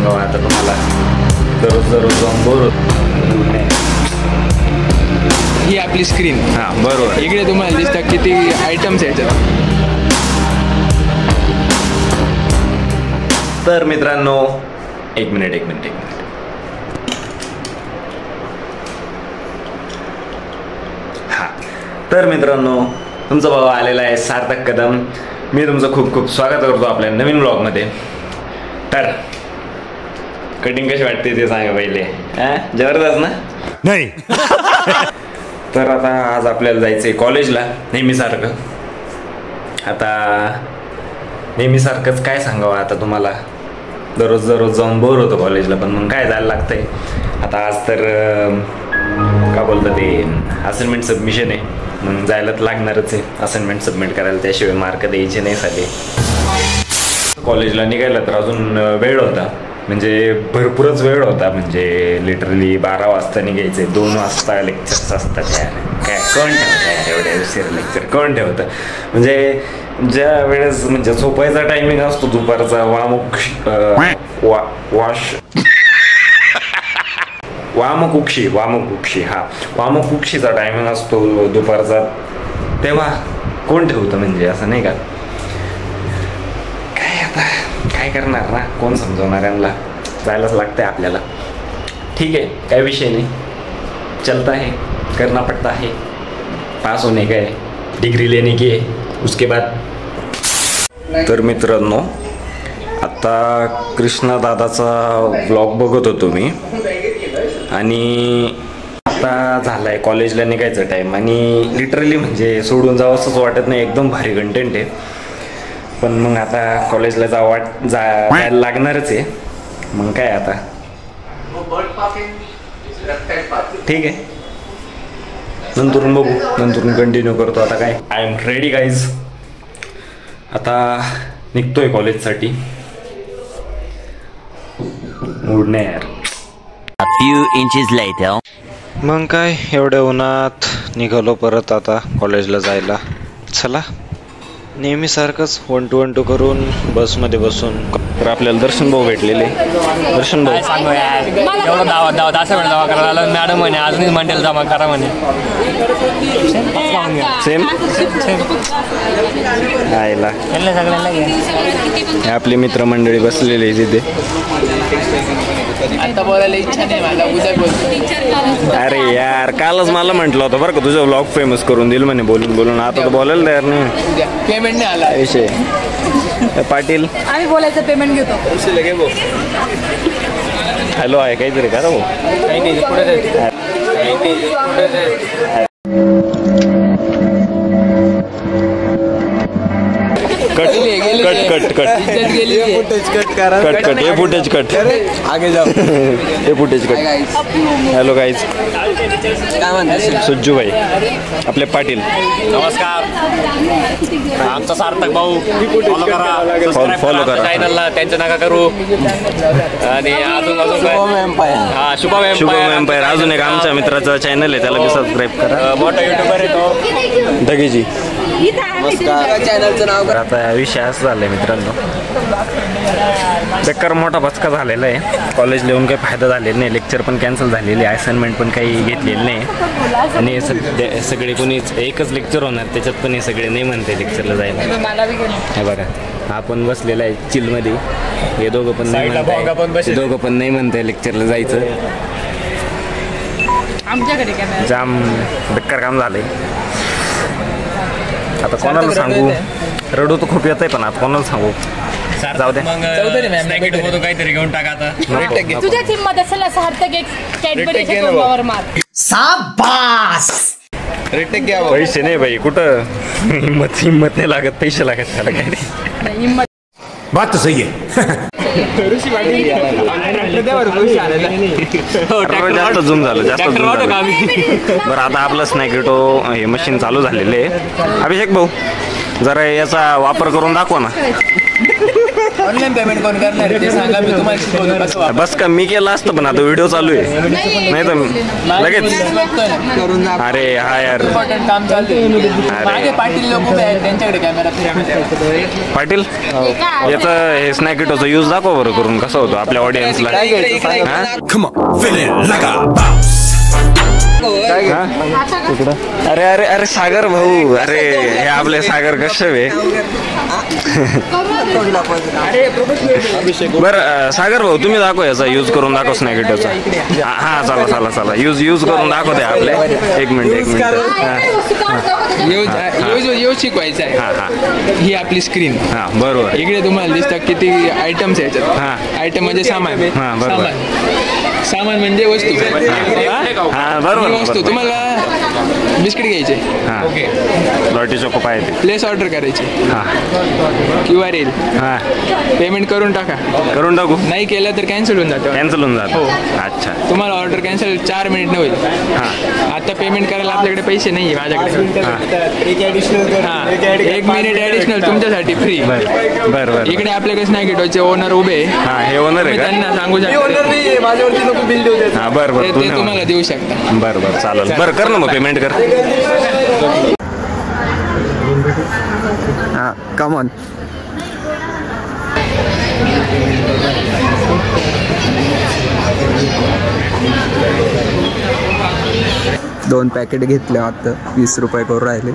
सांगावं आता तुम्हाला, दररोज जाऊन बोर होत. ही आपली स्क्रीन. हां बरोबर. इकडे तुम्हाला दिसतात किती आयटम्स आहेत. तर मित्रांनो एक मिनिट. हां तर मित्रांनो तुमचा भाऊ आलेला आहे सार्थक कदम. मी तुमचं खूप खूप स्वागत करतो आपल्या नवीन ब्लॉगमध्ये. तर कटिंग कशी वाटते ते सांगा पहिले. जबरदस्त ना? नाही. तर आता आज आपल्याला जायचं आहे कॉलेजला नेहमीसारखं. आता नेहमीसारखंच काय सांगावं आता तुम्हाला, दररोज जाऊन बोर होतो कॉलेजला, पण मग काय जायला लागतंय. आता आज तर का बोलतं ते असाइनमेंट सबमिशन आहे, मग जायला तर लागणारच आहे असाइनमेंट सबमिट करायला, त्याशिवाय मार्क द्यायचे नाही साले. कॉलेजला निघायला तर अजून वेळ होता, म्हणजे भरपूरच वेळ होता. म्हणजे लिटरली 12 वाजता निघायचे, 2 वाजता लेक्चर्स असतात यार. काय कोण ठेवतं यार एवढे उशीर लेक्चर, कोण ठेवतं. म्हणजे ज्या वेळेस म्हणजे झोपायचा टायमिंग असतो दुपारचा, वामकुक्षीचा टायमिंग असतो दुपारचा, तेव्हा कोण ठेवतं म्हणजे असं नाही का. काय आता काय करणार ना, कोण समजवणार यांना, जायलाच लागतंय आपल्याला. ठीक आहे काय विषय नाही, चलता है, करना पड़ता है. पास होने का है, डिग्री लेने की है, उसके बाद. तर मित्रांनो आता कृष्णा दादाचा ब्लॉग बघत होतो मी, आणि आता झाला आहे कॉलेजला निघायचं टाईम, आणि लिटरली म्हणजे सोडून जावं असंच वाटत नाही. एकदम भारी कंटेंट आहे, पण मग आता कॉलेजला जायला लागणारच आहे. मग काय आता ठीक आहे, नंतरून बघू, नंतरून कंटिन्यू करतो. आता काय आय एम रेडी गाईज. आता निघतोय कॉलेजसाठी. मूड नाही यार. A few inches later. मग काय एवढ्या उन्हात निघालो परत आता कॉलेजला जायला. चला नेहमीसारखंच 1 to 1 करून बसमध्ये बसून. तर आपल्याला दर्शन भाऊ भेटलेले. दर्शन भाऊ सांगू यार, एवढं दावा असं जमा करायला मॅडम म्हणे अजूनही मंडेल जमा करा म्हणे. सेम आयला आपली मित्रमंडळी बसलेली तिथे. आता बोलायला इच्छा नाही मला, उद्या बोलतो. अरे यार कालच मला म्हटलं होतं बरं का तुझं व्लॉग फेमस करून देईल म्हणे बोलून. आता तर बोलायला तयार नाही. पेमेंट नाही आला विषय. पाटील आम्ही बोलायचं पेमेंट घेतो. हॅलो आहे काहीतरी करा भाऊ. कट हे फुटेज कट. आगे जाओ. हे फुटेज कट. हॅलो गाईज, सुज्जू भाई आपले पाटील. नमस्कार, आमचा सार्थक भाऊ फॉलो करा चॅनलला, त्यांचं नका करू. आणि अजून शुभम एम्पायर अजून एक आमच्या मित्राचा चॅनल आहे, त्याला बी सबस्क्राईब करा. मोठा युट्यूबर आहे तो दगेजी. चॅनलचं नाव. आता विषय असं झालाय मित्रांनो, चक्कर मोठा बचका झालेला आहे. कॉलेजला येऊन काही फायदा झालेला नाही, लेक्चर पण कॅन्सल झालेले, असाइनमेंट पण काही घेतलेली नाही. आणि सगळे कोणीच एकच लेक्चर होणार, त्याच्यात पण हे सगळे नाही म्हणते लेक्चरला जायला. हे बघा आपण बसलेला आहे चिलमध्ये, हे दोघं पण नाही म्हणताय लेक्चरला जायचं. आमच्याकडे जाम बेकार काम झालंय. आता कोणाला सांगू, रडू तर खूप येत आहे, पण आता कोणाला सांगू. जाऊ दे, काहीतरी घेऊन टाका आता. तुझ्याच हिंमत असेल ना सार्थक, एक कॅडबरीच्या तोंडावर मार. शाबास. पैसे नाही भाई कुठं, हिंमत नाही लागत, पैसे लागत त्याला काय नाही. हिंमत बात तो सही है. जास्त झूम झालं, जास्त झूम झालं. बरं आता आपलं स्नॅकेटो हे मशीन चालू झालेलं आहे. अभिषेक भाऊ जरा याचा वापर करून दाखवा ना. ऑनलाईन पेमेंट कोण करणार ते सांगा, मी तुम्हाला शिकवतो कसं वापरायचं. बस का मी केलं असतं पण आता व्हिडिओ चालू आहे नाही तर लगेच. करून दाखव. अरे हा यार इम्पॉर्टंट काम चालू आहे. मागे पाटील लोक उभे आहेत, त्यांच्याकडे कॅमेरा फिरवा. पाटील याचं हे स्नॅकिटोचा यूज दाखवा बरं करून कसा होतो आपल्या ऑडियन्सला. काय घ्यायचं सांगा. Come on, feeling like a boss. अरे अरे अरे सागर भाऊ, अरे हे आपले सागर कश्यप आहे. बरं सागर भाऊ तुम्ही दाखव याचा यूज करून दाखव स्नॅकिटोचा. हा चला चला चला यूज करून दाखवते आपले. एक मिनिट. यूज शिकवायचं आहे. ही आपली स्क्रीन. हा बरोबर. इकडे तुम्हाला दिसतात किती आयटम्स याच्यात. हा. आयटम म्हणजे सामान. हा, बरोबर. सामान म्हणजे वस्तू. हा बरोबर. वस्तू तुम्हाला बिस्किट घ्यायचे. हा लॉटी चोको पाहिजे. प्लेस ऑर्डर करायची. हा QR येईल. हा पेमेंट करून टाका. करून टाकू. नाही केलं तर कॅन्सल होऊन जातं. कॅन्सल होऊन जात. हो. अच्छा. तुम्हाला ऑर्डर कॅन्सल 4 मिनिट होईल. हा आता पेमेंट करायला आपल्याकडे पैसे नाही माझ्याकडे. हा 1 मिनिट ॲडिशनल तुमच्यासाठी फ्री. बर बर बर. इकडे आपल्याकडे स्नॅकिटोचे ओनर उभे. हा हे ओनर आहे तुम्ही का? त्यांना सांगू शकता. हा बर बर. ते तुम्हाला देऊ शकता. बर बर चालेल. बरं कर ना मग पेमेंट कर. हा कम ऑन. दोन पॅकेट घेतले आता 20 रुपये करून राहिले.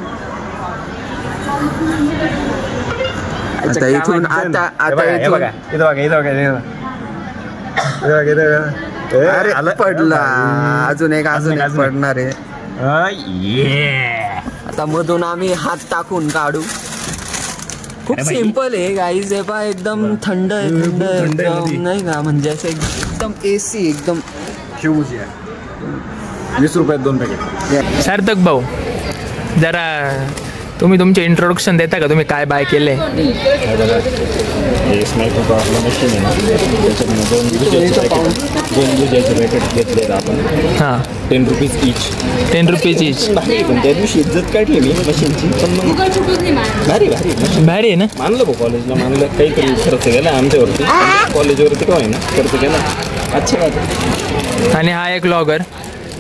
आता इथून आता इथून अरे पडला. अजून एक पडणार आहे. आता मधून आम्ही हात टाकून काढू. खूप सिंपल आहे गाईज. हे पहा एकदम थंड आहे. थंड नाही का म्हणजे असं एकदम AC एकदम. 20 रुपयात 2 पॅकेट. सार्थक भाऊ जरा तुम्ही तुमचे इंट्रोडक्शन देता का? तुम्ही काय बाय केले? हे स्नॅकिटो आपलं मशीन आहे ना, त्याच्यातनं 2 भुजियाचे पॅकेट घेतले आपण. हां 10 रुपीज इच. 10 rupees each. पण त्या दिवशी इज्जत काढली मी मशीनची. पण मग भारी भारी आहे ना. मानलं भाऊ कॉलेजला. मानलं काहीतरी खर्च केला आमच्यावरती. कॉलेजवरती काय ना खर्च केला. अच्छा बात. आणि हा एक ब्लॉगर.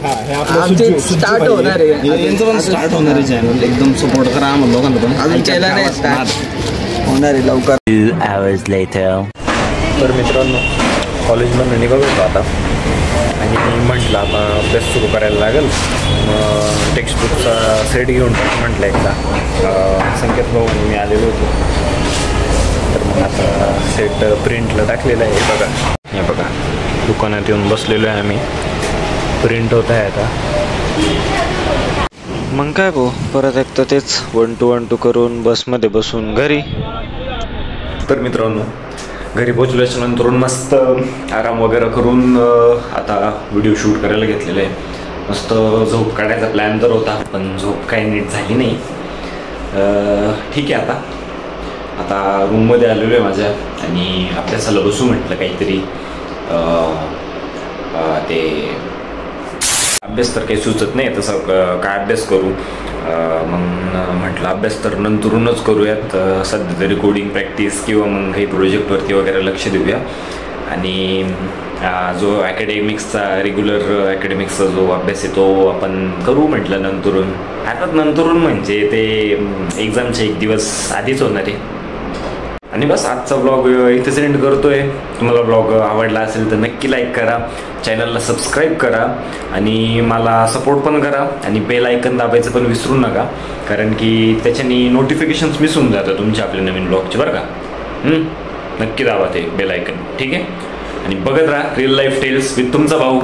हा हे आपलं स्टार्ट होणार आहे. यांचं पण स्टार्ट होणार आहे चॅनल. एकदम सपोर्ट करा आम्हाला लोकांना पण. अजून केला नाही स्टार्ट होणार आहे लवकर. 2 hours later. तर मित्रांनो कॉलेजमधून निघत होतो आता आणि म्हटलं आता अभ्यास सुरू करायला लागेल. मग टेक्स्टबुकचा सेट घेऊन म्हटलं एकदा. संकेत भाऊ मी आलेलो होतो. तर मग आता सेट प्रिंटला टाकलेला आहे. बघा हे बघा दुकानात येऊन बसलेलो आहे आम्ही. प्रिंट होत आहे आता. मग काय भाऊ परत एकदा तेच 1 to 1 करून बसमध्ये बसून घरी. तर मित्रांनो घरी पोचल्याच्या नंतर मस्त आराम वगैरे करून आता व्हिडिओ शूट करायला घेतलेला आहे. मस्त झोप काढायचा प्लॅन तर होता पण झोप काही नीट झाली नाही. ठीक आहे आता रूममध्ये आलेलो आहे माझ्या आणि अभ्यासाला बसू म्हटलं काहीतरी. ते अभ्यास तर काही सुचत नाही तसं काय अभ्यास करू. मग म्हटलं अभ्यास तर नंतरूनच करूयात. सध्या तरी कोडिंग प्रॅक्टिस किंवा मग काही प्रोजेक्टवरती वगैरे लक्ष देऊया. आणि जो ॲकॅडेमिक्सचा रेग्युलर ॲकॅडेमिक्सचा जो अभ्यास आहे तो आपण करू म्हटलं नंतरून. आता नंतरून म्हणजे ते एक्झामचे 1 दिवस आधीच होणार आहे. आणि बस आजचा ब्लॉग इथेच एंड करतोय. तुम्हाला ब्लॉग आवडला असेल तर नक्की लाईक करा, चॅनलला सबस्क्राईब करा आणि मला सपोर्ट पण करा. आणि बेल आयकन दाबायचं पण विसरू नका कारण की त्याच्याने नोटिफिकेशन्स मिस होऊन जातात तुमच्या आपल्या नवीन ब्लॉगचे बरं का. नक्की दाबा ते बेल आयकन. ठीक आहे. आणि बघत राहा रिअल लाईफ टेल्स विथ तुमचा भाऊ.